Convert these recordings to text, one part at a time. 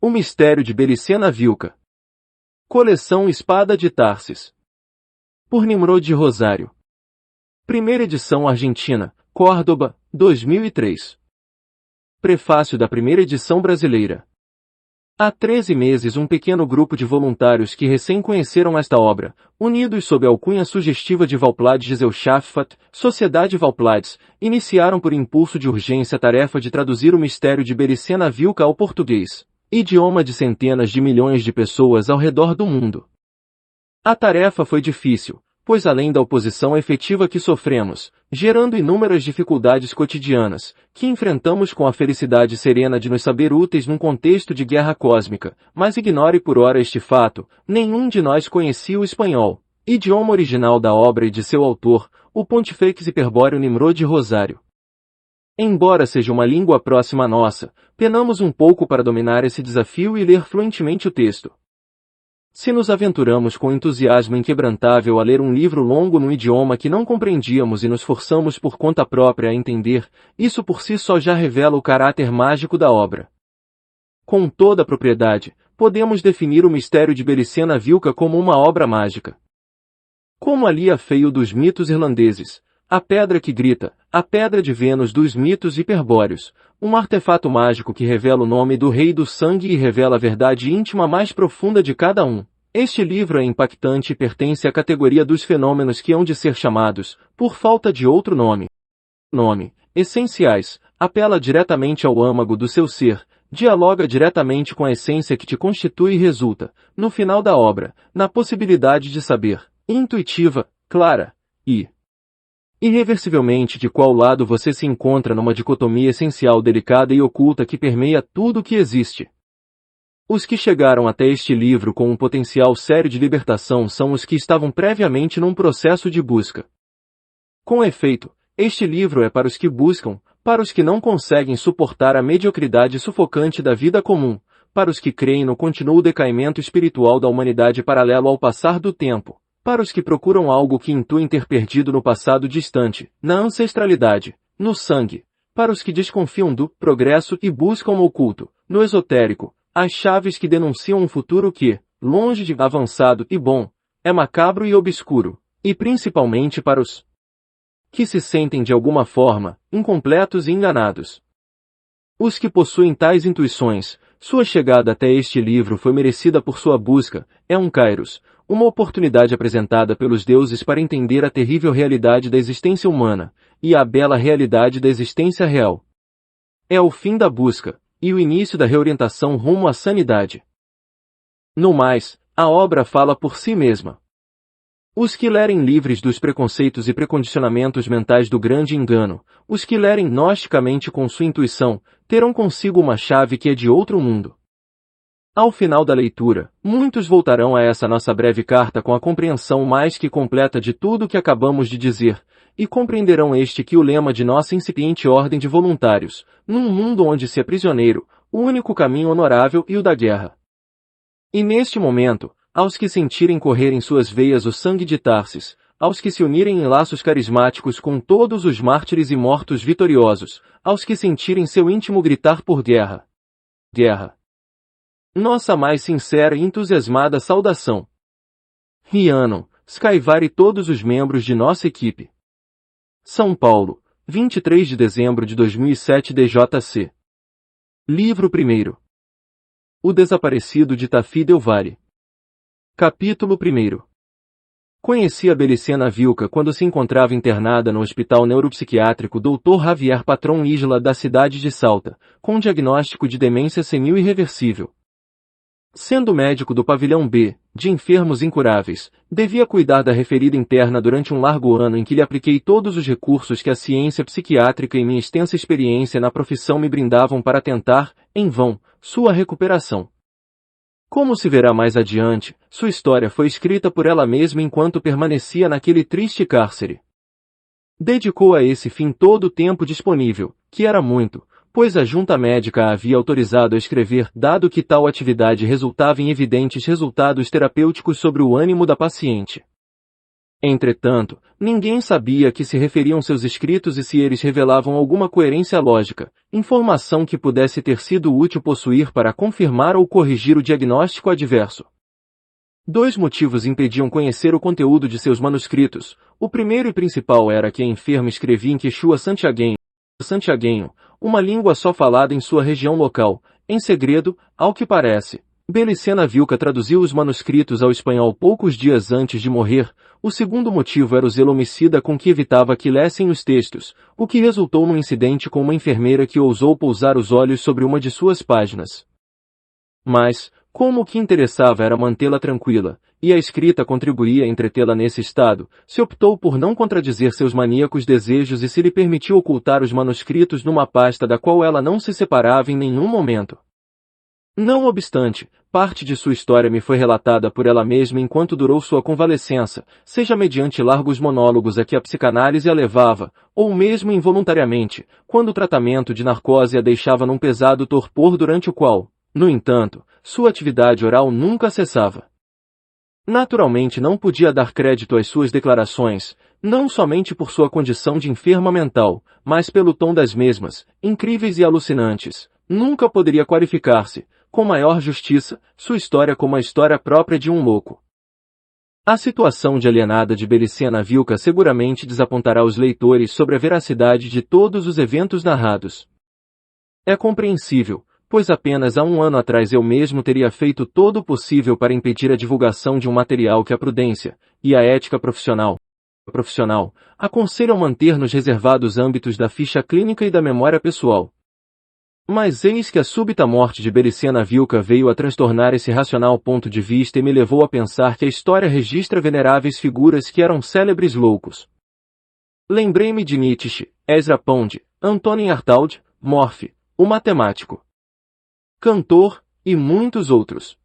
O Mistério de Belicena Vilca. Coleção Espada de Tarsis. Por Nimrod Rosário. Primeira edição argentina, Córdoba, 2003. Prefácio da primeira edição brasileira. Há 13 meses um pequeno grupo de voluntários que recém conheceram esta obra, unidos sob a alcunha sugestiva de Valpladesgesellschaft, Sociedade Valplades, iniciaram por impulso de urgência a tarefa de traduzir o mistério de Belicena Vilca ao português, idioma de centenas de milhões de pessoas ao redor do mundo. A tarefa foi difícil, pois além da oposição efetiva que sofremos, gerando inúmeras dificuldades cotidianas, que enfrentamos com a felicidade serena de nos saber úteis num contexto de guerra cósmica, mas ignore por ora este fato, nenhum de nós conhecia o espanhol, idioma original da obra e de seu autor, o Pontifex Hiperbóreo Nimrod Rosário. Embora seja uma língua próxima à nossa, penamos um pouco para dominar esse desafio e ler fluentemente o texto. Se nos aventuramos com entusiasmo inquebrantável a ler um livro longo num idioma que não compreendíamos e nos forçamos por conta própria a entender, isso por si só já revela o caráter mágico da obra. Com toda a propriedade, podemos definir o mistério de Belicena Vilca como uma obra mágica. Como a Lia Feio dos mitos irlandeses, a pedra que grita, a pedra de Vênus dos mitos hiperbóreos, um artefato mágico que revela o nome do Rei do Sangue e revela a verdade íntima mais profunda de cada um. Este livro é impactante e pertence à categoria dos fenômenos que hão de ser chamados, por falta de outro nome, essenciais, apela diretamente ao âmago do seu ser, dialoga diretamente com a essência que te constitui e resulta, no final da obra, na possibilidade de saber, intuitiva, clara, e irreversivelmente de qual lado você se encontra numa dicotomia essencial delicada e oculta que permeia tudo o que existe. Os que chegaram até este livro com um potencial sério de libertação são os que estavam previamente num processo de busca. Com efeito, este livro é para os que buscam, para os que não conseguem suportar a mediocridade sufocante da vida comum, para os que creem no contínuo decaimento espiritual da humanidade paralelo ao passar do tempo, para os que procuram algo que intuem ter perdido no passado distante, na ancestralidade, no sangue, para os que desconfiam do progresso e buscam no oculto, no esotérico, as chaves que denunciam um futuro que, longe de avançado e bom, é macabro e obscuro, e principalmente para os que se sentem de alguma forma, incompletos e enganados. Os que possuem tais intuições, sua chegada até este livro foi merecida por sua busca, é um kairos, uma oportunidade apresentada pelos deuses para entender a terrível realidade da existência humana, e a bela realidade da existência real. É o fim da busca, e o início da reorientação rumo à sanidade. No mais, a obra fala por si mesma. Os que lerem livres dos preconceitos e precondicionamentos mentais do grande engano, os que lerem gnosticamente com sua intuição, terão consigo uma chave que é de outro mundo. Ao final da leitura, muitos voltarão a essa nossa breve carta com a compreensão mais que completa de tudo o que acabamos de dizer, e compreenderão que o lema de nossa incipiente ordem de voluntários, num mundo onde se é prisioneiro, o único caminho honorável e o da guerra. E neste momento, aos que sentirem correr em suas veias o sangue de Tarsis, aos que se unirem em laços carismáticos com todos os mártires e mortos vitoriosos, aos que sentirem seu íntimo gritar por guerra. Guerra. Nossa mais sincera e entusiasmada saudação. Rhiannon, Skyvar e todos os membros de nossa equipe. São Paulo, 23 de dezembro de 2007 DJC. Livro 1. O Desaparecido de Tafi Del Valle. Capítulo 1. Conheci a Belicena Vilca quando se encontrava internada no Hospital Neuropsiquiátrico Dr. Javier Patron Isla da cidade de Salta, com diagnóstico de demência senil irreversível. Sendo médico do pavilhão B, de enfermos incuráveis, devia cuidar da referida interna durante um largo ano em que lhe apliquei todos os recursos que a ciência psiquiátrica e minha extensa experiência na profissão me brindavam para tentar, em vão, sua recuperação. Como se verá mais adiante, sua história foi escrita por ela mesma enquanto permanecia naquele triste cárcere. Dedicou a esse fim todo o tempo disponível, que era muito, pois a junta médica a havia autorizado a escrever, dado que tal atividade resultava em evidentes resultados terapêuticos sobre o ânimo da paciente. Entretanto, ninguém sabia a que se referiam seus escritos e se eles revelavam alguma coerência lógica, informação que pudesse ter sido útil possuir para confirmar ou corrigir o diagnóstico adverso. Dois motivos impediam conhecer o conteúdo de seus manuscritos. O primeiro e principal era que a enferma escrevia em quechua santiaguenho, uma língua só falada em sua região local, em segredo, ao que parece. Belicena Vilca traduziu os manuscritos ao espanhol poucos dias antes de morrer. O segundo motivo era o zelo homicida com que evitava que lessem os textos, o que resultou num incidente com uma enfermeira que ousou pousar os olhos sobre uma de suas páginas. Mas, como o que interessava era mantê-la tranquila, e a escrita contribuía a entretê-la nesse estado, se optou por não contradizer seus maníacos desejos e se lhe permitiu ocultar os manuscritos numa pasta da qual ela não se separava em nenhum momento. Não obstante, parte de sua história me foi relatada por ela mesma enquanto durou sua convalescença, seja mediante largos monólogos a que a psicanálise a levava, ou mesmo involuntariamente, quando o tratamento de narcose a deixava num pesado torpor durante o qual, no entanto, sua atividade oral nunca cessava. Naturalmente não podia dar crédito às suas declarações, não somente por sua condição de enferma mental, mas pelo tom das mesmas, incríveis e alucinantes. Nunca poderia qualificar-se, com maior justiça, sua história como a história própria de um louco. A situação de alienada de Belicena Vilca seguramente desapontará os leitores sobre a veracidade de todos os eventos narrados. É compreensível, pois apenas há um ano atrás eu mesmo teria feito todo o possível para impedir a divulgação de um material que a prudência e a ética profissional aconselham manter nos reservados âmbitos da ficha clínica e da memória pessoal. Mas eis que a súbita morte de Belicena Vilca veio a transtornar esse racional ponto de vista e me levou a pensar que a história registra veneráveis figuras que eram célebres loucos. Lembrei-me de Nietzsche, Ezra Pound, Antonin Artaud, Morphy, o matemático, cantor, e muitos outros.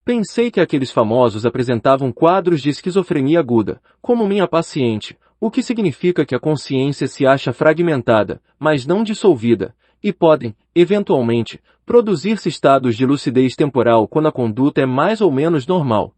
Pensei que aqueles famosos apresentavam quadros de esquizofrenia aguda, como minha paciente, o que significa que a consciência se acha fragmentada, mas não dissolvida, e podem, eventualmente, produzir-se estados de lucidez temporal quando a conduta é mais ou menos normal.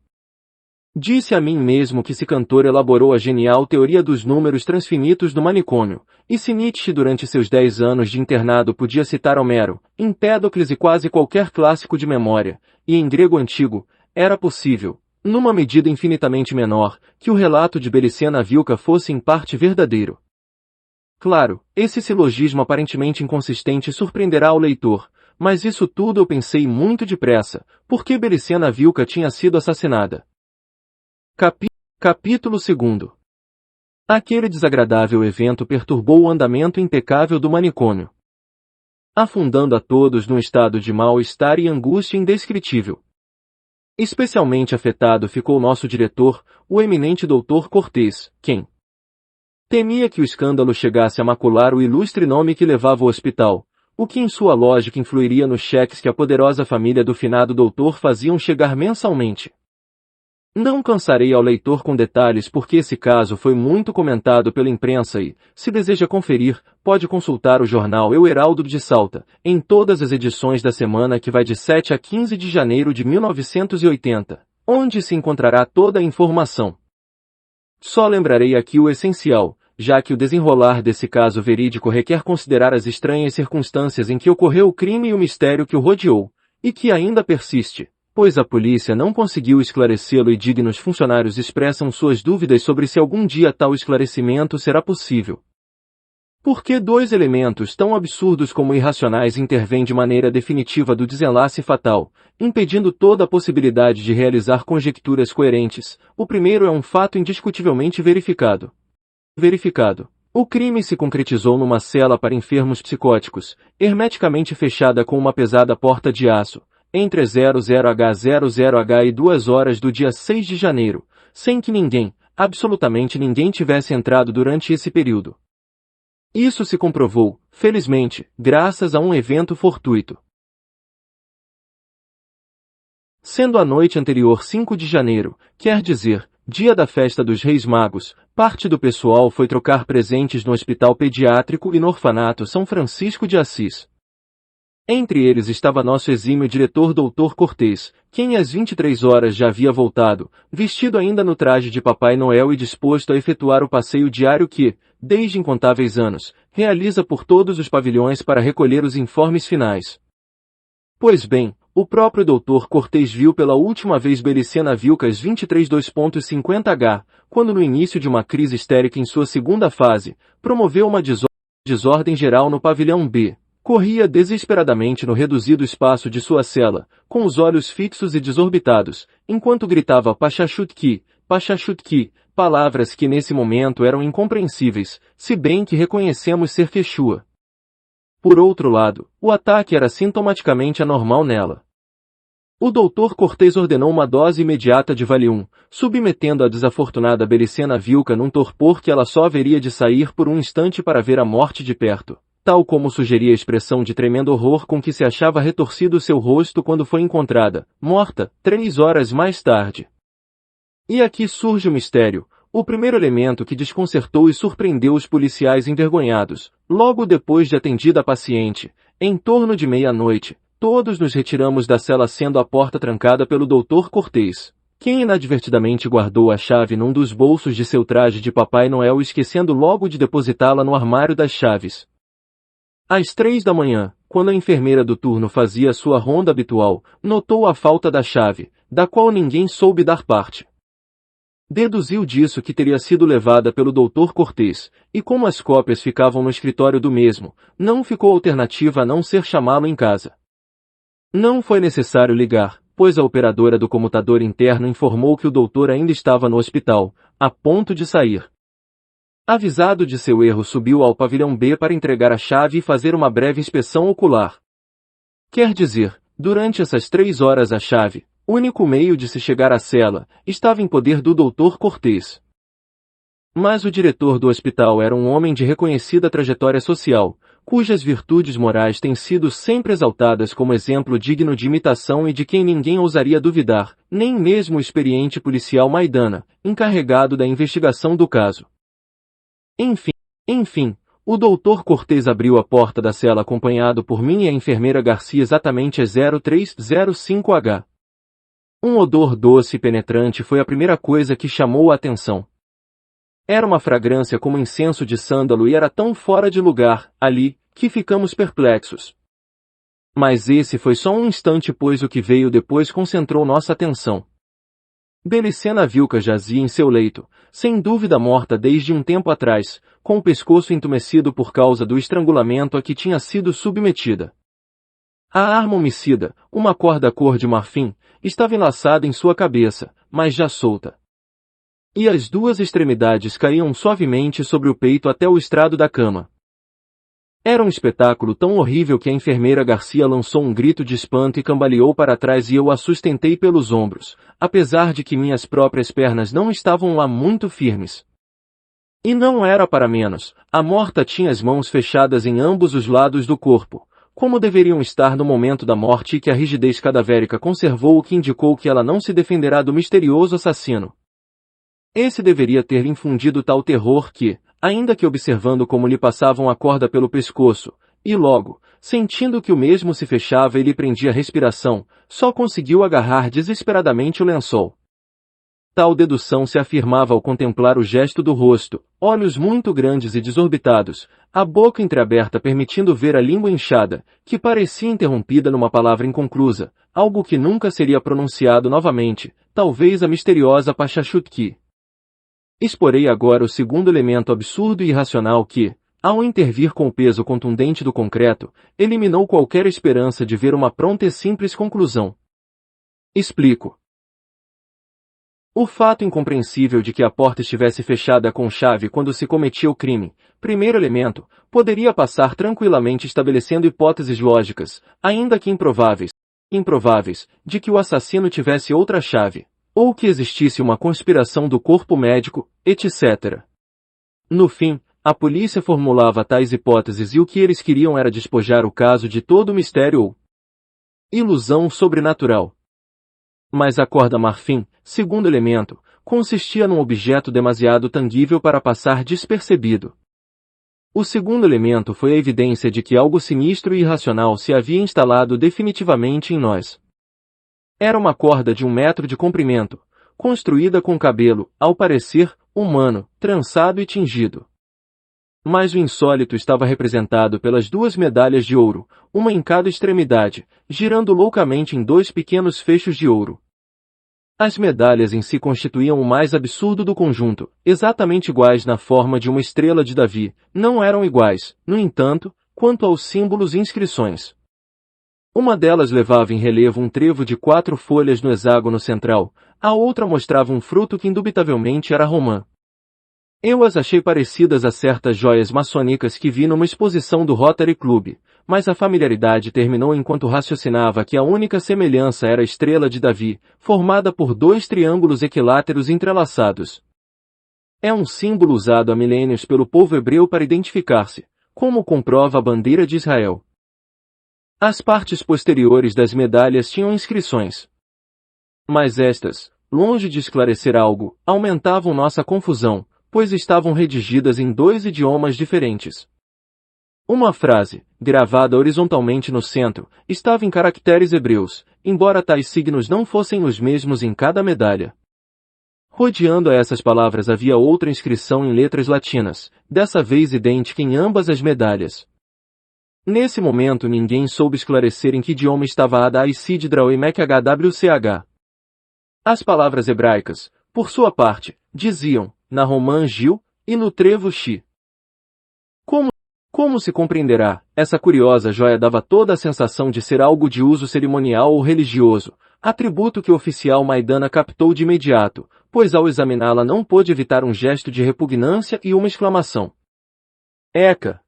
Disse a mim mesmo que esse cantor elaborou a genial teoria dos números transfinitos do manicômio, e se Nietzsche durante seus 10 anos de internado podia citar Homero, Empédocles e quase qualquer clássico de memória, e em grego antigo, era possível, numa medida infinitamente menor, que o relato de Belicena Vilca fosse em parte verdadeiro. Claro, esse silogismo aparentemente inconsistente surpreenderá o leitor, mas isso tudo eu pensei muito depressa, porque Belicena Vilca tinha sido assassinada. Capítulo 2. Aquele desagradável evento perturbou o andamento impecável do manicômio, afundando a todos num estado de mal-estar e angústia indescritível. Especialmente afetado ficou nosso diretor, o eminente Dr. Cortês, quem temia que o escândalo chegasse a macular o ilustre nome que levava o hospital, o que em sua lógica influiria nos cheques que a poderosa família do finado doutor faziam chegar mensalmente. Não cansarei ao leitor com detalhes porque esse caso foi muito comentado pela imprensa e, se deseja conferir, pode consultar o jornal O Heraldo de Salta, em todas as edições da semana que vai de 7 a 15 de janeiro de 1980, onde se encontrará toda a informação. Só lembrarei aqui o essencial, já que o desenrolar desse caso verídico requer considerar as estranhas circunstâncias em que ocorreu o crime e o mistério que o rodeou, e que ainda persiste, pois a polícia não conseguiu esclarecê-lo e dignos funcionários expressam suas dúvidas sobre se algum dia tal esclarecimento será possível. Por que dois elementos tão absurdos como irracionais intervêm de maneira definitiva do desenlace fatal, impedindo toda a possibilidade de realizar conjecturas coerentes? O primeiro é um fato indiscutivelmente verificado. O crime se concretizou numa cela para enfermos psicóticos, hermeticamente fechada com uma pesada porta de aço, entre 00h00h e 2 horas do dia 6 de janeiro, sem que ninguém, absolutamente ninguém tivesse entrado durante esse período. Isso se comprovou, felizmente, graças a um evento fortuito. Sendo a noite anterior 5 de janeiro, quer dizer, dia da festa dos Reis Magos, parte do pessoal foi trocar presentes no Hospital Pediátrico e no Orfanato São Francisco de Assis. Entre eles estava nosso exímio diretor Dr. Cortês, quem às 23 horas já havia voltado, vestido ainda no traje de Papai Noel e disposto a efetuar o passeio diário que, desde incontáveis anos, realiza por todos os pavilhões para recolher os informes finais. Pois bem, o próprio Dr. Cortês viu pela última vez Belicena Vilcas 23:2.50H, quando no início de uma crise histérica em sua segunda fase, promoveu uma desordem geral no pavilhão B. Corria desesperadamente no reduzido espaço de sua cela, com os olhos fixos e desorbitados, enquanto gritava Pachachutki, Pachachutki, palavras que nesse momento eram incompreensíveis, se bem que reconhecemos ser Quechua. Por outro lado, o ataque era sintomaticamente anormal nela. O Dr. Cortês ordenou uma dose imediata de Valium, submetendo a desafortunada Belicena Vilca num torpor que ela só haveria de sair por um instante para ver a morte de perto, tal como sugeria a expressão de tremendo horror com que se achava retorcido seu rosto quando foi encontrada, morta, 3 horas mais tarde. E aqui surge o mistério, o primeiro elemento que desconcertou e surpreendeu os policiais envergonhados. Logo depois de atendida a paciente, em torno de meia-noite, todos nos retiramos da cela sendo a porta trancada pelo Dr. Cortês, quem inadvertidamente guardou a chave num dos bolsos de seu traje de Papai Noel esquecendo logo de depositá-la no armário das chaves. Às 3 da manhã, quando a enfermeira do turno fazia sua ronda habitual, notou a falta da chave, da qual ninguém soube dar parte. Deduziu disso que teria sido levada pelo Dr. Cortês, e como as cópias ficavam no escritório do mesmo, não ficou alternativa a não ser chamá-lo em casa. Não foi necessário ligar, pois a operadora do comutador interno informou que o doutor ainda estava no hospital, a ponto de sair. Avisado de seu erro, subiu ao pavilhão B para entregar a chave e fazer uma breve inspeção ocular. Quer dizer, durante essas 3 horas a chave, único meio de se chegar à cela, estava em poder do Dr. Cortês. Mas o diretor do hospital era um homem de reconhecida trajetória social, cujas virtudes morais têm sido sempre exaltadas como exemplo digno de imitação e de quem ninguém ousaria duvidar, nem mesmo o experiente policial Maidana, encarregado da investigação do caso. Enfim, o Dr. Cortês abriu a porta da cela acompanhado por mim e a enfermeira Garcia exatamente às 03:05H. Um odor doce e penetrante foi a primeira coisa que chamou a atenção. Era uma fragrância como incenso de sândalo e era tão fora de lugar, ali, que ficamos perplexos. Mas esse foi só um instante, pois o que veio depois concentrou nossa atenção. Belicena Vilca jazia em seu leito, sem dúvida morta desde um tempo atrás, com o pescoço entumecido por causa do estrangulamento a que tinha sido submetida. A arma homicida, uma corda cor de marfim, estava enlaçada em sua cabeça, mas já solta. E as 2 extremidades caíam suavemente sobre o peito até o estrado da cama. Era um espetáculo tão horrível que a enfermeira Garcia lançou um grito de espanto e cambaleou para trás e eu a sustentei pelos ombros, apesar de que minhas próprias pernas não estavam lá muito firmes. E não era para menos, a morta tinha as mãos fechadas em ambos os lados do corpo, como deveriam estar no momento da morte, e que a rigidez cadavérica conservou, o que indicou que ela não se defenderá do misterioso assassino. Esse deveria ter lhe infundido tal terror que, ainda que observando como lhe passavam a corda pelo pescoço, e logo, sentindo que o mesmo se fechava e lhe prendia a respiração, só conseguiu agarrar desesperadamente o lençol. Tal dedução se afirmava ao contemplar o gesto do rosto, olhos muito grandes e desorbitados, a boca entreaberta permitindo ver a língua inchada, que parecia interrompida numa palavra inconclusa, algo que nunca seria pronunciado novamente, talvez a misteriosa Pachachutki. Exporei agora o segundo elemento absurdo e irracional que, ao intervir com o peso contundente do concreto, eliminou qualquer esperança de ver uma pronta e simples conclusão. Explico. O fato incompreensível de que a porta estivesse fechada com chave quando se cometia o crime, primeiro elemento, poderia passar tranquilamente estabelecendo hipóteses lógicas, ainda que improváveis, de que o assassino tivesse outra chave, ou que existisse uma conspiração do corpo médico, etc. No fim, a polícia formulava tais hipóteses e o que eles queriam era despojar o caso de todo mistério ou ilusão sobrenatural. Mas a corda marfim, segundo elemento, consistia num objeto demasiado tangível para passar despercebido. O segundo elemento foi a evidência de que algo sinistro e irracional se havia instalado definitivamente em nós. Era uma corda de 1 metro de comprimento, construída com cabelo, ao parecer, humano, trançado e tingido. Mas o insólito estava representado pelas 2 medalhas de ouro, uma em cada extremidade, girando loucamente em 2 pequenos fechos de ouro. As medalhas em si constituíam o mais absurdo do conjunto, exatamente iguais na forma de uma estrela de Davi, não eram iguais, no entanto, quanto aos símbolos e inscrições. Uma delas levava em relevo um trevo de 4 folhas no hexágono central, a outra mostrava um fruto que indubitavelmente era romã. Eu as achei parecidas a certas joias maçônicas que vi numa exposição do Rotary Club, mas a familiaridade terminou enquanto raciocinava que a única semelhança era a estrela de Davi, formada por 2 triângulos equiláteros entrelaçados. É um símbolo usado há milênios pelo povo hebreu para identificar-se, como comprova a bandeira de Israel. As partes posteriores das medalhas tinham inscrições. Mas estas, longe de esclarecer algo, aumentavam nossa confusão, pois estavam redigidas em 2 idiomas diferentes. Uma frase, gravada horizontalmente no centro, estava em caracteres hebreus, embora tais signos não fossem os mesmos em cada medalha. Rodeando a essas palavras havia outra inscrição em letras latinas, dessa vez idêntica em ambas as medalhas. Nesse momento ninguém soube esclarecer em que idioma estava a da Isid Draoi HWCH. As palavras hebraicas, por sua parte, diziam, na romã Gil, e no trevo Xi. Como se compreenderá, essa curiosa joia dava toda a sensação de ser algo de uso cerimonial ou religioso, atributo que o oficial Maidana captou de imediato, pois ao examiná-la não pôde evitar um gesto de repugnância e uma exclamação. Eca!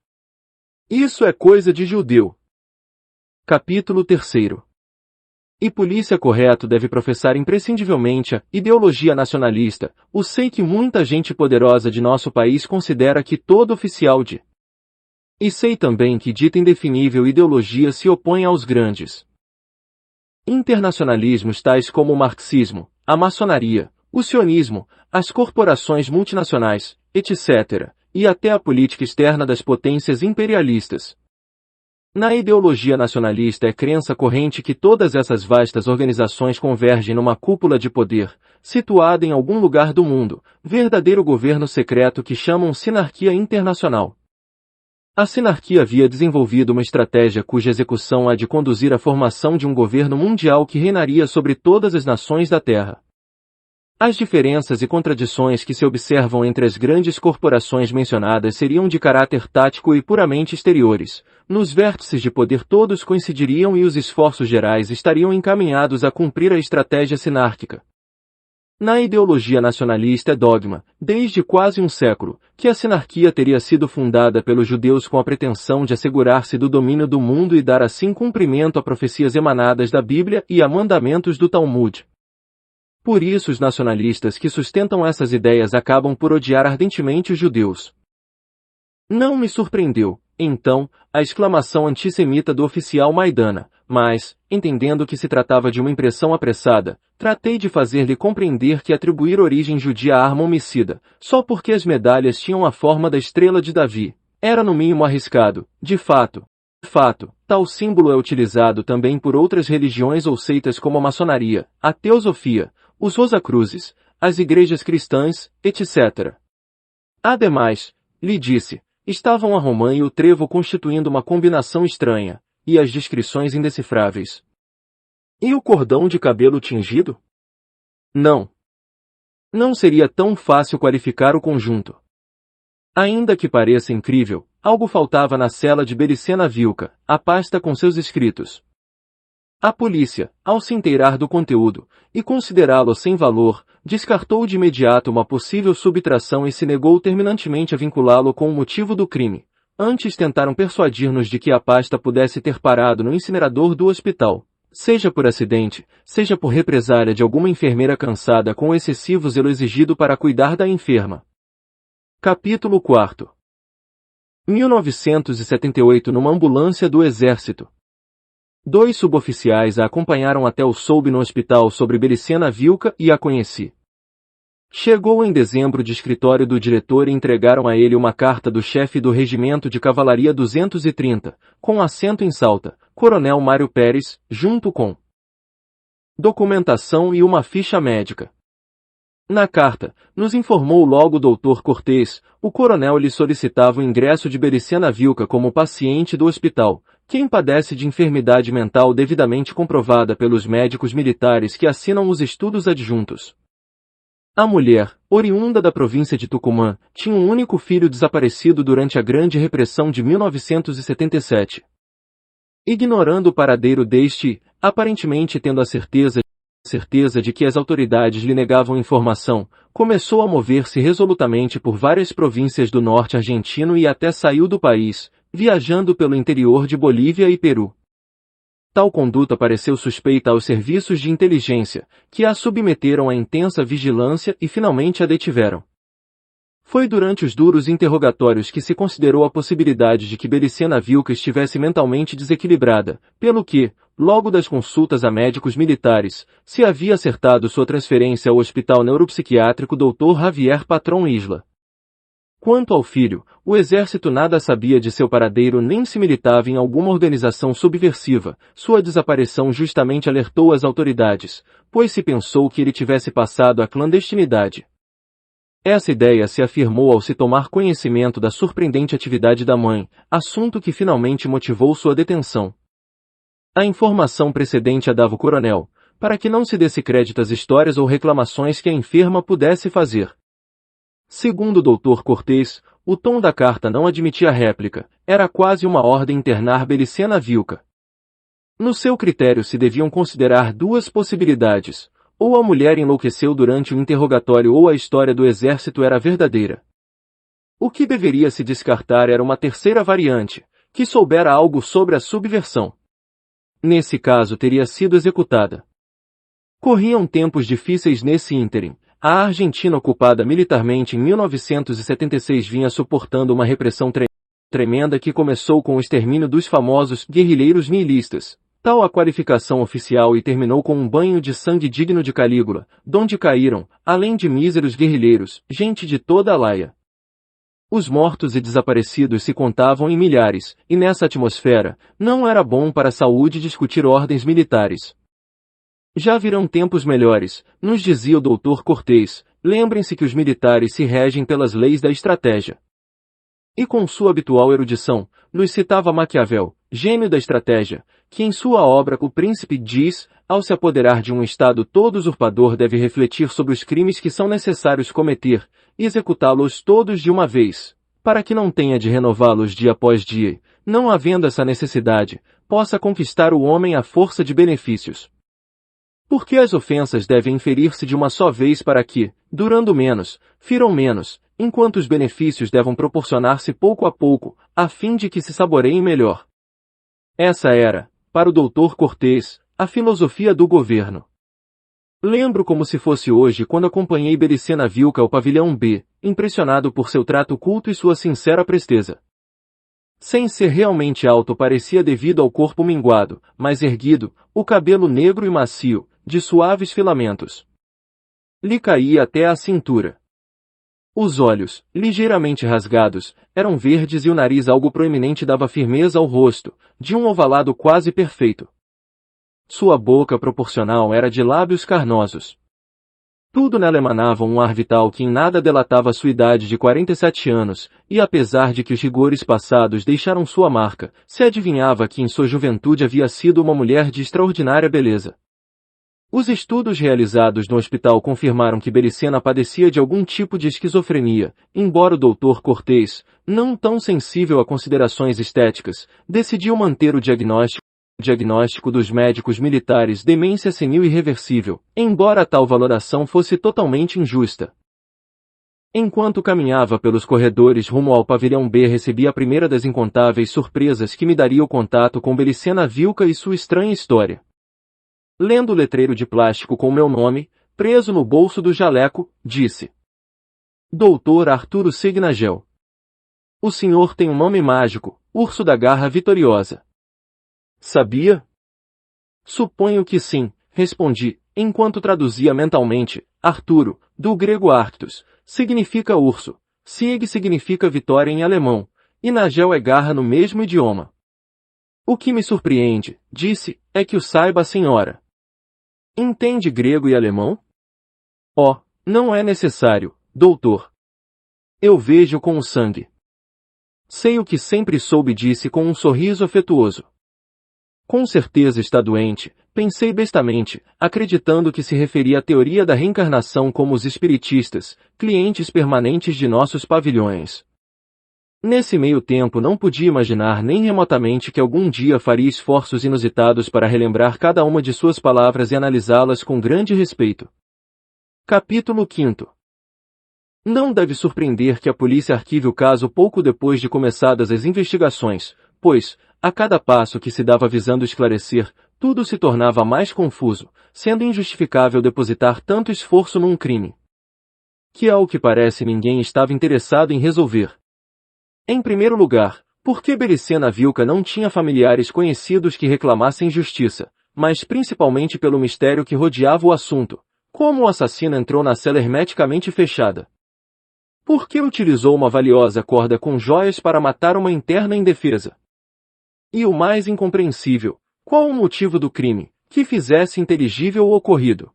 Isso é coisa de judeu! Capítulo 3. E polícia correto deve professar imprescindivelmente a ideologia nacionalista, o sei que muita gente poderosa de nosso país considera que todo oficial de e sei também que dita indefinível ideologia se opõe aos grandes internacionalismos tais como o marxismo, a maçonaria, o sionismo, as corporações multinacionais, etc., e até a política externa das potências imperialistas. Na ideologia nacionalista é crença corrente que todas essas vastas organizações convergem numa cúpula de poder, situada em algum lugar do mundo, verdadeiro governo secreto que chamam sinarquia internacional. A sinarquia havia desenvolvido uma estratégia cuja execução há de conduzir à formação de um governo mundial que reinaria sobre todas as nações da Terra. As diferenças e contradições que se observam entre as grandes corporações mencionadas seriam de caráter tático e puramente exteriores. Nos vértices de poder todos coincidiriam e os esforços gerais estariam encaminhados a cumprir a estratégia sinárquica. Na ideologia nacionalista é dogma, desde quase um século, que a sinarquia teria sido fundada pelos judeus com a pretensão de assegurar-se do domínio do mundo e dar assim cumprimento a profecias emanadas da Bíblia e a mandamentos do Talmud. Por isso os nacionalistas que sustentam essas ideias acabam por odiar ardentemente os judeus. Não me surpreendeu, então, a exclamação antissemita do oficial Maidana, mas, entendendo que se tratava de uma impressão apressada, tratei de fazer-lhe compreender que atribuir origem judia à arma homicida, só porque as medalhas tinham a forma da estrela de Davi, era no mínimo arriscado. De fato, tal símbolo é utilizado também por outras religiões ou seitas como a maçonaria, a teosofia, os Rosacruzes, as igrejas cristãs, etc. Ademais, lhe disse, estavam a romã e o trevo constituindo uma combinação estranha, e as descrições indecifráveis. E o cordão de cabelo tingido? Não. Não seria tão fácil qualificar o conjunto. Ainda que pareça incrível, algo faltava na cela de Belicena Vilca, a pasta com seus escritos. A polícia, ao se inteirar do conteúdo, e considerá-lo sem valor, descartou de imediato uma possível subtração e se negou terminantemente a vinculá-lo com o motivo do crime. Antes tentaram persuadir-nos de que a pasta pudesse ter parado no incinerador do hospital, seja por acidente, seja por represália de alguma enfermeira cansada com o excessivo zelo exigido para cuidar da enferma. Capítulo 4. 1978 Numa ambulância do Exército. 2 suboficiais a acompanharam até o soube no hospital sobre Belicena Vilca e a conheci. Chegou em dezembro de escritório do diretor e entregaram a ele uma carta do chefe do Regimento de Cavalaria 230, com assento em Salta, Coronel Mário Pérez, junto com documentação e uma ficha médica. Na carta, nos informou logo o Dr. Cortês, o coronel lhe solicitava o ingresso de Bericena Vilca como paciente do hospital, quem padece de enfermidade mental devidamente comprovada pelos médicos militares que assinam os estudos adjuntos. A mulher, oriunda da província de Tucumã, tinha um único filho desaparecido durante a Grande Repressão de 1977. Ignorando o paradeiro deste, aparentemente tendo a certeza de que as autoridades lhe negavam informação, começou a mover-se resolutamente por várias províncias do norte argentino e até saiu do país, viajando pelo interior de Bolívia e Peru. Tal conduta pareceu suspeita aos serviços de inteligência, que a submeteram a intensa vigilância e finalmente a detiveram. Foi durante os duros interrogatórios que se considerou a possibilidade de que Bericena Vilca estivesse mentalmente desequilibrada, pelo que, logo das consultas a médicos militares, se havia acertado sua transferência ao Hospital Neuropsiquiátrico Dr. Javier Patrón Isla. Quanto ao filho, o exército nada sabia de seu paradeiro nem se militava em alguma organização subversiva, sua desaparição justamente alertou as autoridades, pois se pensou que ele tivesse passado à clandestinidade. Essa ideia se afirmou ao se tomar conhecimento da surpreendente atividade da mãe, assunto que finalmente motivou sua detenção. A informação precedente a dava o coronel, para que não se desse crédito às histórias ou reclamações que a enferma pudesse fazer. Segundo o Dr. Cortês, o tom da carta não admitia réplica, era quase uma ordem internar Bericena Vilca. No seu critério se deviam considerar duas possibilidades, ou a mulher enlouqueceu durante o interrogatório ou a história do exército era verdadeira. O que deveria se descartar era uma terceira variante, que soubera algo sobre a subversão. Nesse caso teria sido executada. Corriam tempos difíceis nesse ínterim. A Argentina ocupada militarmente em 1976 vinha suportando uma repressão tremenda que começou com o extermínio dos famosos guerrilheiros nihilistas, tal a qualificação oficial e terminou com um banho de sangue digno de Calígula, donde caíram, além de míseros guerrilheiros, gente de toda a laia. Os mortos e desaparecidos se contavam em milhares, e nessa atmosfera, não era bom para a saúde discutir ordens militares. Já virão tempos melhores, nos dizia o Dr. Cortês, lembrem-se que os militares se regem pelas leis da estratégia. E com sua habitual erudição, nos citava Maquiavel, gênio da estratégia, que em sua obra O Príncipe diz, ao se apoderar de um Estado todo usurpador deve refletir sobre os crimes que são necessários cometer, e executá-los todos de uma vez, para que não tenha de renová-los dia após dia, não havendo essa necessidade, possa conquistar o homem à força de benefícios. Porque as ofensas devem inferir-se de uma só vez para que, durando menos, firam menos, enquanto os benefícios devem proporcionar-se pouco a pouco, a fim de que se saboreiem melhor. Essa era, para o Dr. Cortês, a filosofia do governo. Lembro como se fosse hoje quando acompanhei Bericena Vilca ao pavilhão B, impressionado por seu trato culto e sua sincera presteza. Sem ser realmente alto parecia devido ao corpo minguado, mas erguido, o cabelo negro e macio, de suaves filamentos. Lhe caía até a cintura. Os olhos, ligeiramente rasgados, eram verdes e o nariz algo proeminente dava firmeza ao rosto, de um ovalado quase perfeito. Sua boca proporcional era de lábios carnosos. Tudo nela emanava um ar vital que em nada delatava sua idade de 47 anos, e apesar de que os rigores passados deixaram sua marca, se adivinhava que em sua juventude havia sido uma mulher de extraordinária beleza. Os estudos realizados no hospital confirmaram que Bericena padecia de algum tipo de esquizofrenia, embora o Dr. Cortês, não tão sensível a considerações estéticas, decidiu manter o diagnóstico dos médicos militares demência senil irreversível, embora tal valoração fosse totalmente injusta. Enquanto caminhava pelos corredores rumo ao pavilhão B recebi a primeira das incontáveis surpresas que me daria o contato com Bericena Vilca e sua estranha história. Lendo o letreiro de plástico com meu nome, preso no bolso do jaleco, disse: Dr. Arturo Signagel. O senhor tem um nome mágico, Urso da Garra Vitoriosa. Sabia? Suponho que sim, respondi, enquanto traduzia mentalmente, Arturo, do grego arctos, significa urso, Sieg significa vitória em alemão, e Nagel é garra no mesmo idioma. O que me surpreende, disse, é que o saiba a senhora. Entende grego e alemão? Oh, não é necessário, doutor. Eu vejo com o sangue. Sei o que sempre soube, disse com um sorriso afetuoso. Com certeza está doente, pensei bestamente, acreditando que se referia à teoria da reencarnação como os espiritistas, clientes permanentes de nossos pavilhões. Nesse meio tempo não podia imaginar nem remotamente que algum dia faria esforços inusitados para relembrar cada uma de suas palavras e analisá-las com grande respeito. Capítulo 5. Não deve surpreender que a polícia arquive o caso pouco depois de começadas as investigações, pois, a cada passo que se dava visando esclarecer, tudo se tornava mais confuso, sendo injustificável depositar tanto esforço num crime que, ao que parece, ninguém estava interessado em resolver. Em primeiro lugar, por que Bericena Vilca não tinha familiares conhecidos que reclamassem justiça, mas principalmente pelo mistério que rodeava o assunto, como o assassino entrou na cela hermeticamente fechada. Por que utilizou uma valiosa corda com joias para matar uma interna indefesa? E o mais incompreensível, qual o motivo do crime, que fizesse inteligível o ocorrido?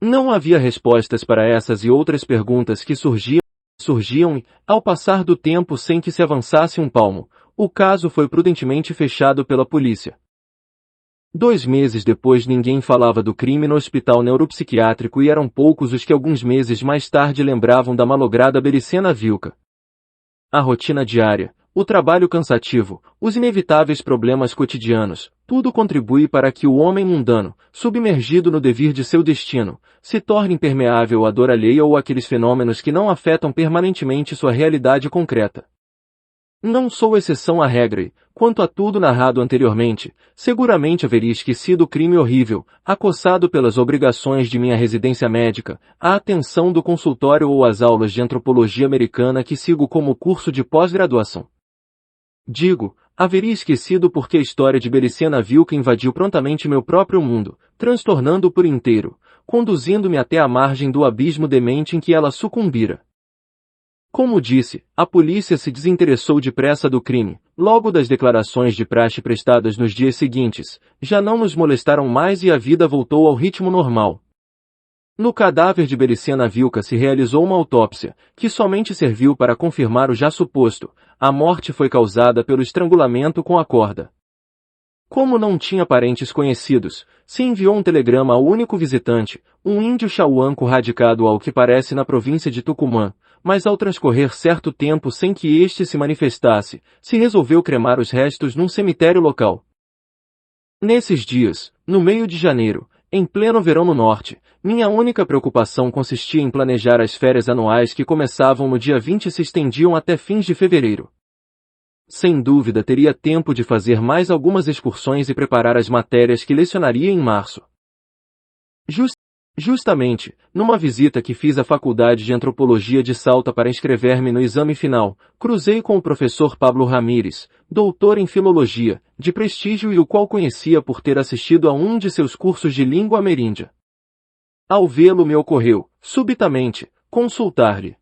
Não havia respostas para essas e outras perguntas que surgiam e, ao passar do tempo sem que se avançasse um palmo, o caso foi prudentemente fechado pela polícia. 2 meses depois ninguém falava do crime no hospital neuropsiquiátrico e eram poucos os que alguns meses mais tarde lembravam da malograda Bericena Vilca. A rotina diária, o trabalho cansativo, os inevitáveis problemas cotidianos, tudo contribui para que o homem mundano, submergido no devir de seu destino, se torne impermeável à dor alheia ou àqueles fenômenos que não afetam permanentemente sua realidade concreta. Não sou exceção à regra e, quanto a tudo narrado anteriormente, seguramente haveria esquecido o crime horrível, acossado pelas obrigações de minha residência médica, a atenção do consultório ou as aulas de antropologia americana que sigo como curso de pós-graduação. Digo, haveria esquecido porque a história de Bericena Vilca invadiu prontamente meu próprio mundo, transtornando-o por inteiro, conduzindo-me até a margem do abismo demente em que ela sucumbira. Como disse, a polícia se desinteressou depressa do crime, logo das declarações de praxe prestadas nos dias seguintes, já não nos molestaram mais e a vida voltou ao ritmo normal. No cadáver de Bericena Vilca se realizou uma autópsia, que somente serviu para confirmar o já suposto, a morte foi causada pelo estrangulamento com a corda. Como não tinha parentes conhecidos, se enviou um telegrama ao único visitante, um índio chauanco radicado ao que parece na província de Tucumã, mas ao transcorrer certo tempo sem que este se manifestasse, se resolveu cremar os restos num cemitério local. Nesses dias, no meio de janeiro, em pleno verão no norte, minha única preocupação consistia em planejar as férias anuais que começavam no dia 20 e se estendiam até fins de fevereiro. Sem dúvida teria tempo de fazer mais algumas excursões e preparar as matérias que lecionaria em março. Justamente, numa visita que fiz à Faculdade de Antropologia de Salta para inscrever-me no exame final, cruzei com o professor Pablo Ramírez, doutor em Filologia, de prestígio e o qual conhecia por ter assistido a um de seus cursos de língua ameríndia. Ao vê-lo me ocorreu, subitamente, consultar-lhe.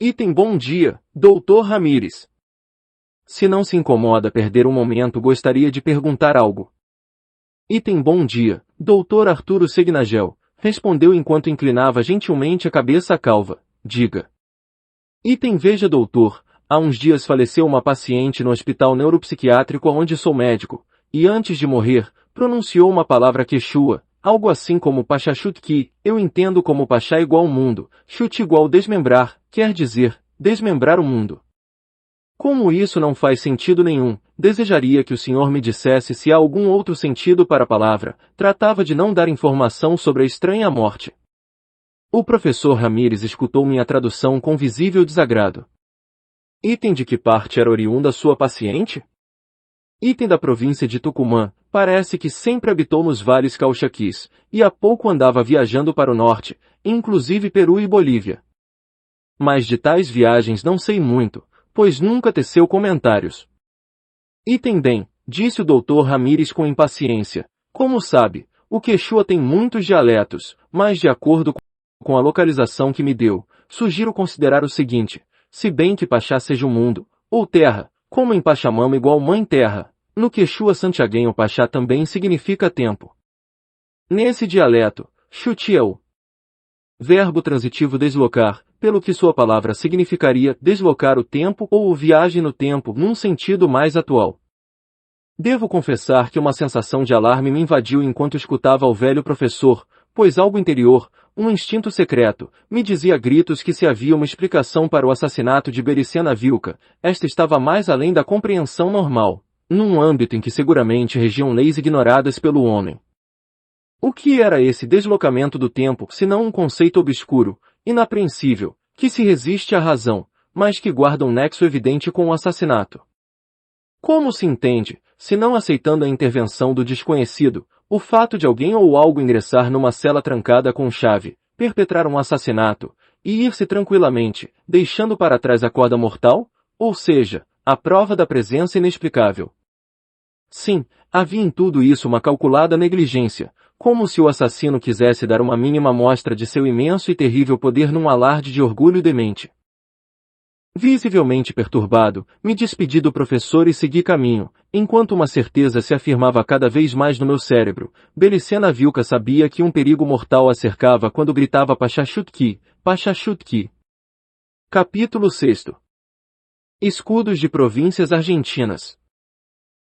Item bom dia, doutor Ramírez. Se não se incomoda perder um momento, gostaria de perguntar algo. Item bom dia, doutor Arturo Segnagel, respondeu enquanto inclinava gentilmente a cabeça calva. Diga. Item veja doutor, há uns dias faleceu uma paciente no hospital neuropsiquiátrico onde sou médico, e antes de morrer, pronunciou uma palavra quechua, algo assim como pachachut que, eu entendo como pachá igual mundo, chute igual desmembrar, quer dizer, desmembrar o mundo. Como isso não faz sentido nenhum, desejaria que o senhor me dissesse se há algum outro sentido para a palavra, tratava de não dar informação sobre a estranha morte. O professor Ramírez escutou minha tradução com visível desagrado. Item de que parte era oriunda sua paciente? Item da província de Tucumã, parece que sempre habitou nos vales cauchaquis, e há pouco andava viajando para o norte, inclusive Peru e Bolívia. Mas de tais viagens não sei muito, pois nunca teceu comentários. Item bem, disse o doutor Ramírez com impaciência. Como sabe, o quechua tem muitos dialetos, mas de acordo com com a localização que me deu, sugiro considerar o seguinte: se bem que Pachá seja o mundo, ou terra, como em Pachamama igual mãe terra, no quechua santiaguenho Pachá também significa tempo. Nesse dialeto, chute é o verbo transitivo deslocar, pelo que sua palavra significaria deslocar o tempo ou viagem no tempo num sentido mais atual. Devo confessar que uma sensação de alarme me invadiu enquanto escutava o velho professor, pois algo interior, um instinto secreto, me dizia a gritos que se havia uma explicação para o assassinato de Bericena Vilca, esta estava mais além da compreensão normal, num âmbito em que seguramente regiam leis ignoradas pelo homem. O que era esse deslocamento do tempo, senão um conceito obscuro, inapreensível, que se resiste à razão, mas que guarda um nexo evidente com o assassinato? Como se entende, se não aceitando a intervenção do desconhecido, o fato de alguém ou algo ingressar numa cela trancada com chave, perpetrar um assassinato, e ir-se tranquilamente, deixando para trás a corda mortal? Ou seja, a prova da presença inexplicável. Sim, havia em tudo isso uma calculada negligência, como se o assassino quisesse dar uma mínima amostra de seu imenso e terrível poder num alarde de orgulho demente. Visivelmente perturbado, me despedi do professor e segui caminho, enquanto uma certeza se afirmava cada vez mais no meu cérebro. Bericena Vilca sabia que um perigo mortal a cercava quando gritava Pachachutki, Pachachutki. Capítulo 6. Escudos de províncias argentinas.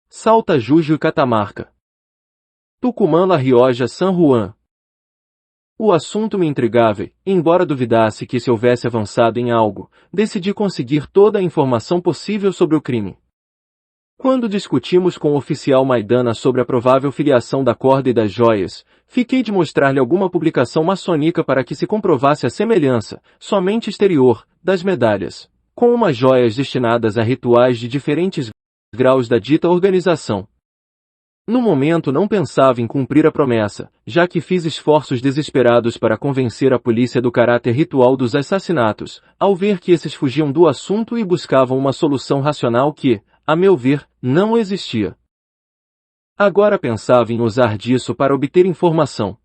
Salta Jujuy e Catamarca. Tucumã, La Rioja, San Juan. O assunto me intrigava e, embora duvidasse que se houvesse avançado em algo, decidi conseguir toda a informação possível sobre o crime. Quando discutimos com o oficial Maidana sobre a provável filiação da corda e das joias, fiquei de mostrar-lhe alguma publicação maçônica para que se comprovasse a semelhança, somente exterior, das medalhas, com umas joias destinadas a rituais de diferentes graus da dita organização. No momento não pensava em cumprir a promessa, já que fiz esforços desesperados para convencer a polícia do caráter ritual dos assassinatos, ao ver que esses fugiam do assunto e buscavam uma solução racional que, a meu ver, não existia. Agora pensava em usar disso para obter informação.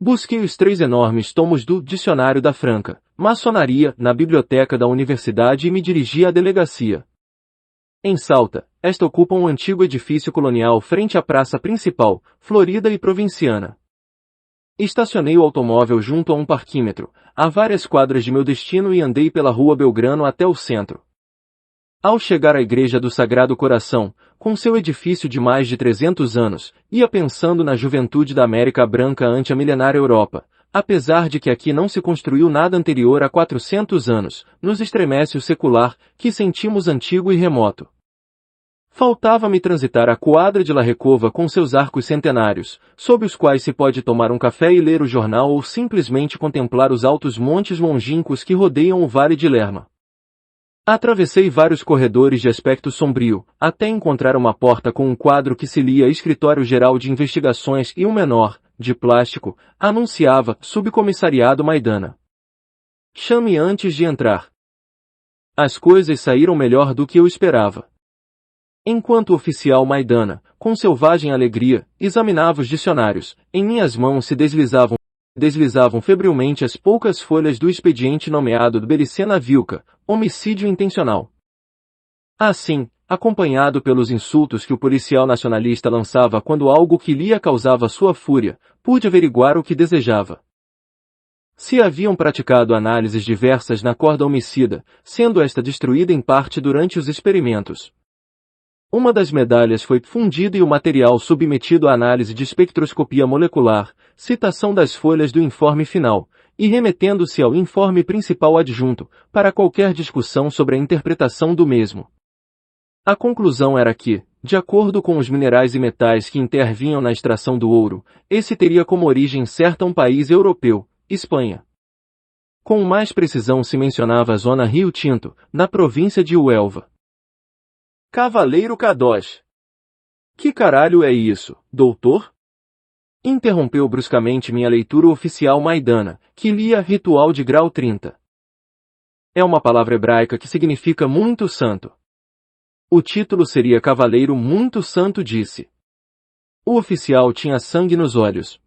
Busquei os 3 enormes tomos do Dicionário da Franca Maçonaria na biblioteca da universidade e me dirigi à delegacia. Em Salta, esta ocupa um antigo edifício colonial frente à praça principal, florida e provinciana. Estacionei o automóvel junto a um parquímetro, a várias quadras de meu destino e andei pela rua Belgrano até o centro. Ao chegar à Igreja do Sagrado Coração, com seu edifício de mais de 300 anos, ia pensando na juventude da América Branca ante a milenária Europa. Apesar de que aqui não se construiu nada anterior a 400 anos, nos estremece o secular, que sentimos antigo e remoto. Faltava-me transitar a quadra de La Recova com seus arcos centenários, sob os quais se pode tomar um café e ler o jornal ou simplesmente contemplar os altos montes longínquos que rodeiam o Vale de Lerma. Atravessei vários corredores de aspecto sombrio, até encontrar uma porta com um quadro que se lia Escritório Geral de Investigações e um menor, de plástico, anunciava Subcomissariado Maidana. Chame antes de entrar. As coisas saíram melhor do que eu esperava. Enquanto o oficial Maidana, com selvagem alegria, examinava os dicionários, em minhas mãos se deslizavam febrilmente as poucas folhas do expediente nomeado do Bericena Vilca, homicídio intencional. Assim, acompanhado pelos insultos que o policial nacionalista lançava quando algo que lia causava sua fúria, pude averiguar o que desejava. Se haviam praticado análises diversas na corda homicida, sendo esta destruída em parte durante os experimentos. Uma das medalhas foi fundida e o material submetido à análise de espectroscopia molecular, citação das folhas do informe final, e remetendo-se ao informe principal adjunto, para qualquer discussão sobre a interpretação do mesmo. A conclusão era que, de acordo com os minerais e metais que intervinham na extração do ouro, esse teria como origem certa um país europeu, Espanha. Com mais precisão se mencionava a zona Rio Tinto, na província de Huelva. Cavaleiro K2. Que caralho é isso, doutor? Interrompeu bruscamente minha leitura o oficial Maidana, que lia Ritual de Grau 30. É uma palavra hebraica que significa muito santo. O título seria Cavaleiro Muito Santo, disse. O oficial tinha sangue nos olhos.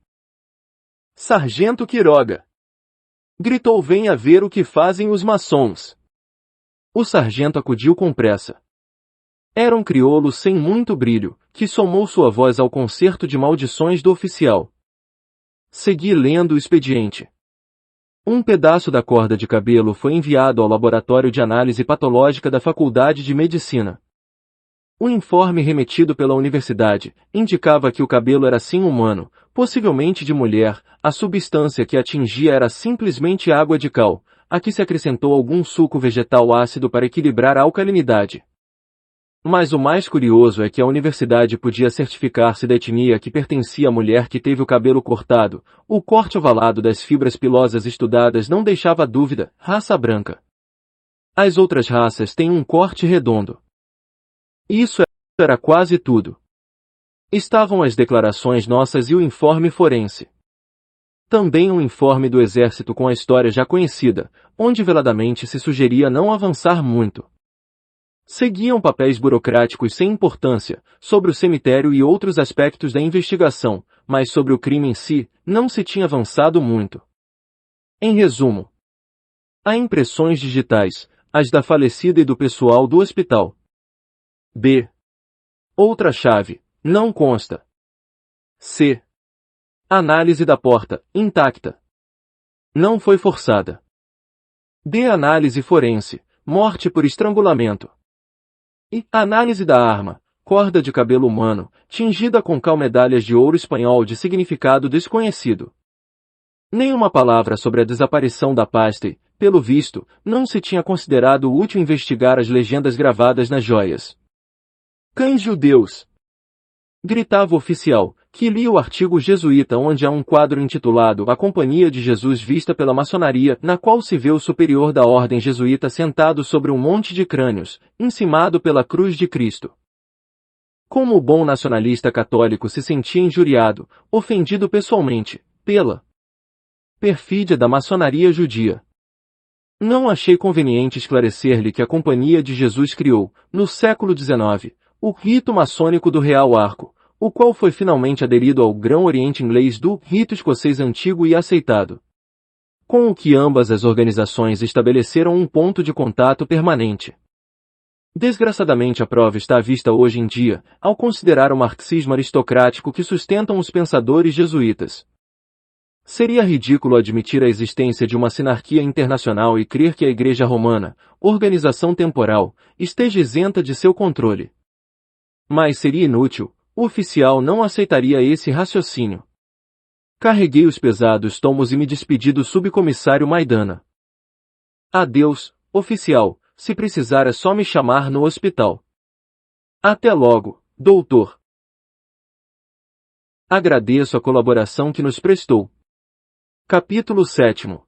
Sargento Quiroga. Gritou: venha ver o que fazem os maçons. O sargento acudiu com pressa. Era um crioulo sem muito brilho, que somou sua voz ao concerto de maldições do oficial. Segui lendo o expediente. Um pedaço da corda de cabelo foi enviado ao laboratório de análise patológica da Faculdade de Medicina. O informe remetido pela universidade indicava que o cabelo era sim humano, possivelmente de mulher. A substância que atingia era simplesmente água de cal, a que se acrescentou algum suco vegetal ácido para equilibrar a alcalinidade. Mas o mais curioso é que a universidade podia certificar-se da etnia que pertencia à mulher que teve o cabelo cortado. O corte ovalado das fibras pilosas estudadas não deixava dúvida: raça branca. As outras raças têm um corte redondo. Isso era quase tudo. Estavam as declarações nossas e o informe forense. Também um informe do exército com a história já conhecida, onde veladamente se sugeria não avançar muito. Seguiam papéis burocráticos sem importância, sobre o cemitério e outros aspectos da investigação, mas sobre o crime em si, não se tinha avançado muito. Em resumo, há impressões digitais, as da falecida e do pessoal do hospital. B. Outra chave, não consta. C. Análise da porta, intacta. Não foi forçada. D. Análise forense, morte por estrangulamento. E análise da arma, corda de cabelo humano, tingida com cal medalhas de ouro espanhol de significado desconhecido. Nenhuma palavra sobre a desaparição da pasta e, pelo visto, não se tinha considerado útil investigar as legendas gravadas nas joias. Cães judeus! Gritava o oficial, que lia o artigo jesuíta onde há um quadro intitulado A Companhia de Jesus vista pela maçonaria, na qual se vê o superior da ordem jesuíta sentado sobre um monte de crânios, encimado pela cruz de Cristo. Como o bom nacionalista católico se sentia injuriado, ofendido pessoalmente, pela perfídia da maçonaria judia. Não achei conveniente esclarecer-lhe que a Companhia de Jesus criou, no século XIX, o rito maçônico do Real Arco, o qual foi finalmente aderido ao Grão Oriente Inglês do rito escocês antigo e aceitado. Com o que ambas as organizações estabeleceram um ponto de contato permanente. Desgraçadamente a prova está à vista hoje em dia, ao considerar o marxismo aristocrático que sustentam os pensadores jesuítas. Seria ridículo admitir a existência de uma sinarquia internacional e crer que a Igreja Romana, organização temporal, esteja isenta de seu controle. Mas seria inútil, o oficial não aceitaria esse raciocínio. Carreguei os pesados tomos e me despedi do subcomissário Maidana. Adeus, oficial, se precisar é só me chamar no hospital. Até logo, doutor. Agradeço a colaboração que nos prestou. Capítulo 7.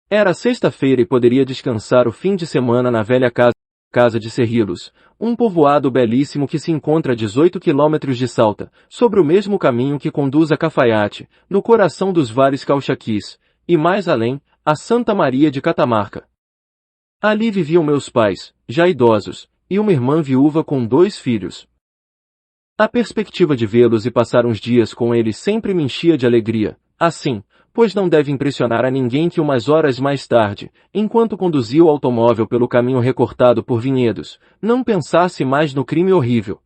Era sexta-feira e poderia descansar o fim de semana na velha casa de Cerrillos, um povoado belíssimo que se encontra a 18 quilômetros de Salta, sobre o mesmo caminho que conduz a Cafaiate, no coração dos vales cauchaquis, e mais além, a Santa Maria de Catamarca. Ali viviam meus pais, já idosos, e uma irmã viúva com 2 filhos. A perspectiva de vê-los e passar uns dias com eles sempre me enchia de alegria, assim, pois não deve impressionar a ninguém que umas horas mais tarde, enquanto conduzia o automóvel pelo caminho recortado por vinhedos, não pensasse mais no crime horrível.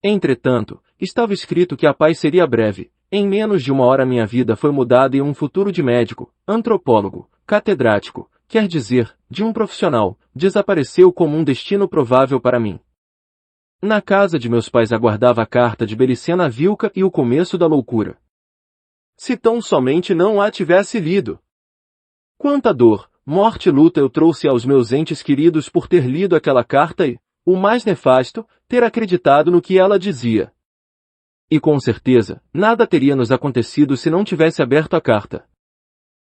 Entretanto, estava escrito que a paz seria breve. Em menos de uma hora minha vida foi mudada e um futuro de médico, antropólogo, catedrático, quer dizer, de um profissional, desapareceu como um destino provável para mim. Na casa de meus pais aguardava a carta de Belicena Vilca e o começo da loucura. Se tão somente não a tivesse lido. Quanta dor, morte e luta eu trouxe aos meus entes queridos por ter lido aquela carta e, o mais nefasto, ter acreditado no que ela dizia. E com certeza, nada teria nos acontecido se não tivesse aberto a carta.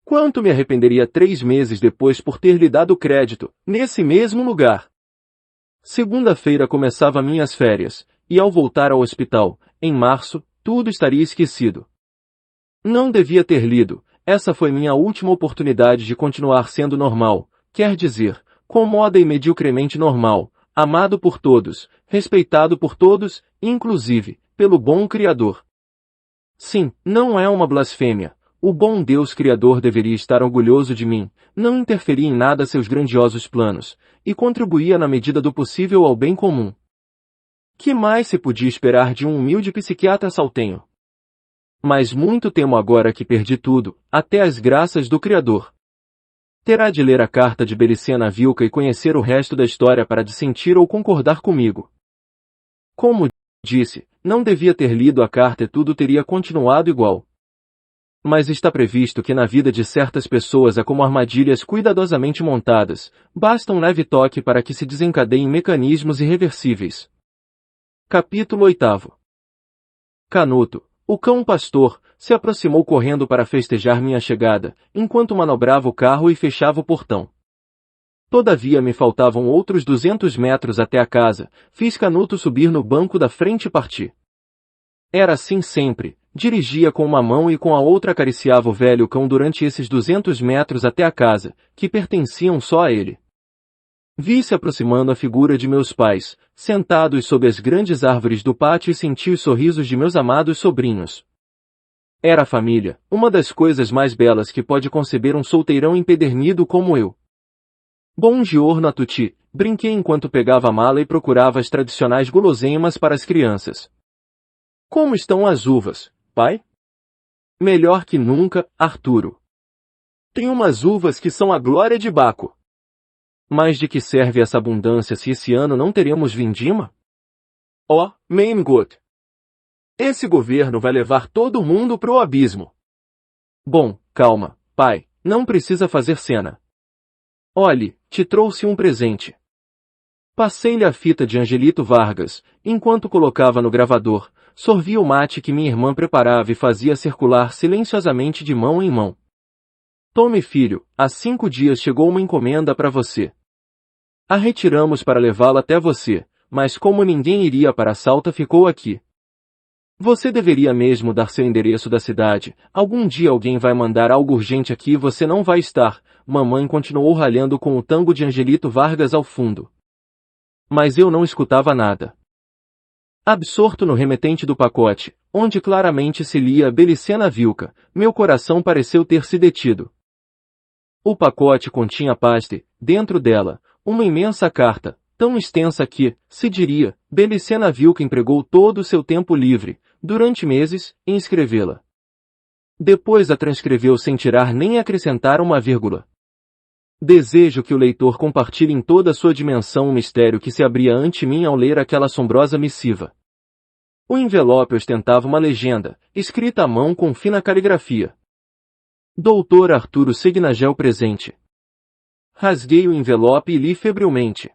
Quanto me arrependeria 3 meses depois por ter lhe dado crédito, nesse mesmo lugar. Segunda-feira começava minhas férias, e ao voltar ao hospital, em março, tudo estaria esquecido. Não devia ter lido, essa foi minha última oportunidade de continuar sendo normal, quer dizer, com moda e mediocremente normal, amado por todos, respeitado por todos, inclusive, pelo bom Criador. Sim, não é uma blasfêmia, O bom Deus Criador deveria estar orgulhoso de mim, não interferia em nada seus grandiosos planos, e contribuía na medida do possível ao bem comum. Que mais se podia esperar de um humilde psiquiatra saltenho? Mas muito temo agora que perdi tudo, até as graças do Criador. Terá de ler a carta de Belicena Vilca e conhecer o resto da história para dissentir ou concordar comigo. Como disse, não devia ter lido a carta e tudo teria continuado igual. Mas está previsto que na vida de certas pessoas há como armadilhas cuidadosamente montadas, basta um leve toque para que se desencadeiem mecanismos irreversíveis. Capítulo 8. Canuto, o cão pastor, se aproximou correndo para festejar minha chegada, enquanto manobrava o carro e fechava o portão. Todavia me faltavam outros 200 metros até a casa, fiz Canuto subir no banco da frente e parti. Era assim sempre, dirigia com uma mão e com a outra acariciava o velho cão durante esses 200 metros até a casa, que pertenciam só a ele. Vi-se aproximando a figura de meus pais, sentados sob as grandes árvores do pátio e senti os sorrisos de meus amados sobrinhos. Era a família, uma das coisas mais belas que pode conceber um solteirão empedernido como eu. Bom giorno a tutti, brinquei enquanto pegava a mala e procurava as tradicionais guloseimas para as crianças. Como estão as uvas, pai? Melhor que nunca, Arturo. Tem umas uvas que são a glória de Baco. Mas de que serve essa abundância se esse ano não teremos vindima? Oh, mein Gott! Esse governo vai levar todo mundo pro abismo. Bom, calma, pai, não precisa fazer cena. Olhe, te trouxe um presente. Passei-lhe a fita de Angelito Vargas, enquanto colocava no gravador, sorvia o mate que minha irmã preparava e fazia circular silenciosamente de mão em mão. Tome, filho, há 5 dias chegou uma encomenda para você. A retiramos para levá-la até você, mas como ninguém iria para Salta ficou aqui. Você deveria mesmo dar seu endereço da cidade, algum dia alguém vai mandar algo urgente aqui e você não vai estar, mamãe continuou ralhando com o tango de Angelito Vargas ao fundo. Mas eu não escutava nada. Absorto no remetente do pacote, onde claramente se lia Belicena Vilca, meu coração pareceu ter se detido. O pacote continha paste, dentro dela, uma imensa carta, tão extensa que, se diria, Belicena Vilca empregou todo o seu tempo livre, durante meses, em escrevê-la. Depois a transcreveu sem tirar nem acrescentar uma vírgula. Desejo que o leitor compartilhe em toda a sua dimensão o mistério que se abria ante mim ao ler aquela assombrosa missiva. O envelope ostentava uma legenda, escrita à mão com fina caligrafia. Doutor Arturo Segnagel presente. Rasguei o envelope e li febrilmente.